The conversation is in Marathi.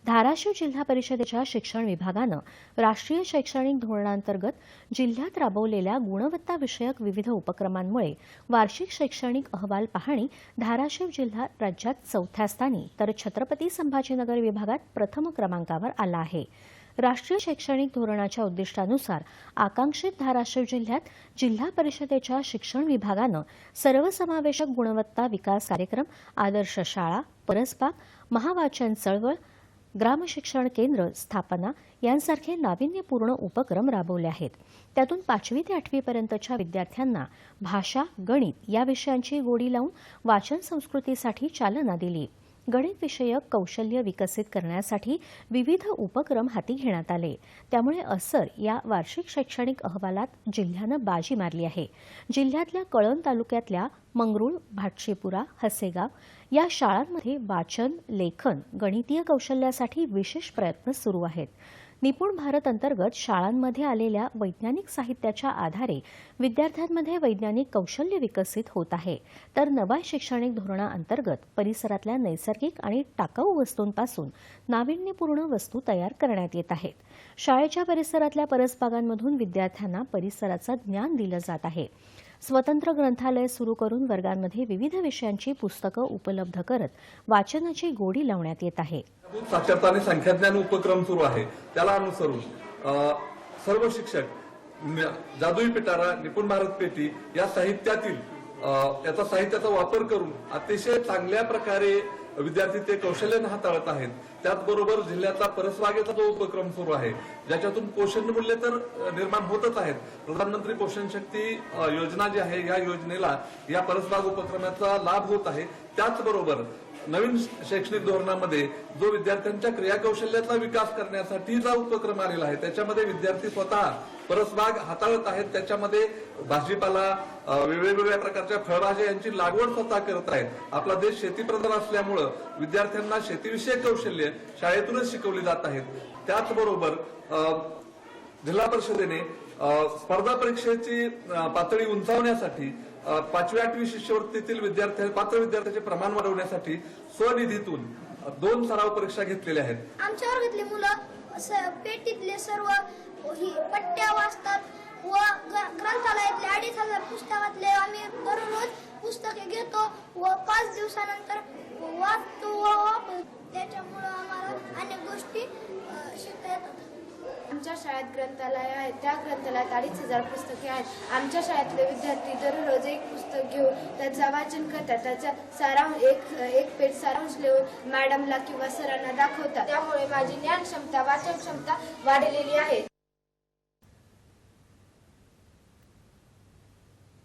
धाराशिव जिल्हा परिषदेच्या शिक्षण विभागानं राष्ट्रीय शैक्षणिक धोरणांतर्गत जिल्ह्यात राबवलेल्या गुणवत्ता विषयक विविध उपक्रमांमुळे वार्षिक शैक्षणिक अहवाल पाहणी धाराशिव जिल्हा राज्यात 4थ्या स्थानी तर छत्रपती संभाजीनगर विभागात प्रथम क्रमांकावर आला आहे। राष्ट्रीय शैक्षणिक धोरणाच्या उद्दिष्टानुसार आकांक्षित धाराशिव जिल्ह्यात जिल्हा परिषदेच्या शिक्षण विभागानं सर्वसमावेशक गुणवत्ता विकास कार्यक्रम, आदर्श शाळा, परसबाग, महावाचन चळवळ, ग्राम शिक्षण केंद्र स्थापना यांसारखे नाविन्यपूर्ण उपक्रम राबवले आहेत। त्यातून 5वी ते 8वी पर्यंतच्या विद्यार्थ्यांना भाषा, गणित या विषयांची गोडी लावून वाचन संस्कृतीसाठी चालना दिली। गणित विषयक कौशल्य विकसित करण्यासाठी विविध उपक्रम हाती घेण्यात आले। त्यामुळे असर या वार्षिक शैक्षणिक अहवालात जिल्ह्यानं बाजी मारली आहे। जिल्ह्यातल्या कळंब तालुक्यातल्या मंगरुळ, भाटशीपुरा, हसेगाव या शाळांमध्ये वाचन, लेखन, गणितीय कौशल्यासाठी विशेष प्रयत्न सुरू आहेत। निपुण भारत अंतर्गत शाळांमध्ये आलेल्या वैज्ञानिक साहित्याच्या आधारे विद्यार्थ्यांमध्ये वैज्ञानिक कौशल्य विकसित होत आहे। तर नव्या शैक्षणिक धोरणाअंतर्गत परिसरातल्या नैसर्गिक आणि टाकाऊ वस्तूंपासून नाविन्यपूर्ण वस्तू तयार करण्यात येत आहेत। शाळेच्या परिसरातल्या परसबागांमधून विद्यार्थ्यांना परिसराचं ज्ञान दिलं जात आहे। स्वतंत्र ग्रंथालय सुरू करून वर्गांमध्ये विविध विषयांची पुस्तकं उपलब्ध करत वाचनाची गोडी लावण्यात येत आहे। साक्षरता आणि संख्याज्ञान उपक्रम सुरू आहे। त्याला अनुसरून सर्व शिक्षक जादुई पिटारा, निपुण भारत पेटी या साहित्याचा वापर करून अतिशय चांगल्या प्रकारे विद्यार्थी ते कौशल्याने हाताळत आहेत। त्याचबरोबर जिल्ह्यातला परसबागेचा जो उपक्रम सुरू आहे, ज्याच्यातून पोषण मूल्य तर निर्माण होतच आहेत। प्रधानमंत्री पोषण शक्ती योजना जी आहे, या योजनेला या परसबाग उपक्रमाचा लाभ होत आहे। त्याचबरोबर नवीन शैक्षणिक धोरणामध्ये जो विद्यार्थ्यांच्या क्रियाकौशल्याचा विकास करण्यासाठीचा उपक्रम आलेला आहे, त्याच्यामध्ये विद्यार्थी स्वतः परसबाग हाताळत आहेत। त्याच्यामध्ये भाजीपाला, वेगवेगळ्या प्रकारच्या फळभाज्या यांची लागवड स्वतः करत आहेत। आपला देश शेतीप्रधान असल्यामुळे विद्यार्थ्यांना शेतीविषयक कौशल्य शाळेतूनच शिकवली जात आहेत। त्याचबरोबर जिल्हा परिषदेने स्पर्धा परीक्षेची पातळी उंचावण्यासाठी 5वी 8वी शिष्यवृत्तीतील पात्र विद्यार्थ्यांचे प्रमाण वाढवण्यासाठी स्वनिधीतून 2 सराव परीक्षा घेतलेल्या आहेत। आमच्या वर्गातले मुलं पेटीतले सर्व पट्ट्या वाचतात व ग्रंथालयातले 2500 पुस्तकातले आम्ही दररोज पुस्तके घेतो व 5 दिवसानंतर वाचतो व त्याच्यामुळे आम्हाला अनेक गोष्टी शिकता येतात। आमच्या शाळेत ग्रंथालय आहे, त्या ग्रंथालयात 2500 पुस्तके आहेत। आमच्या शाळेतले विद्यार्थी दररोज एक पुस्तक घेऊन त्याचं वाचन करतात, त्याचा सारांश एक पेज सारांश लिहून मॅडमला किंवा सरांना दाखवतात। त्यामुळे माझी ज्ञान क्षमता, वाचन क्षमता वाढलेली आहे।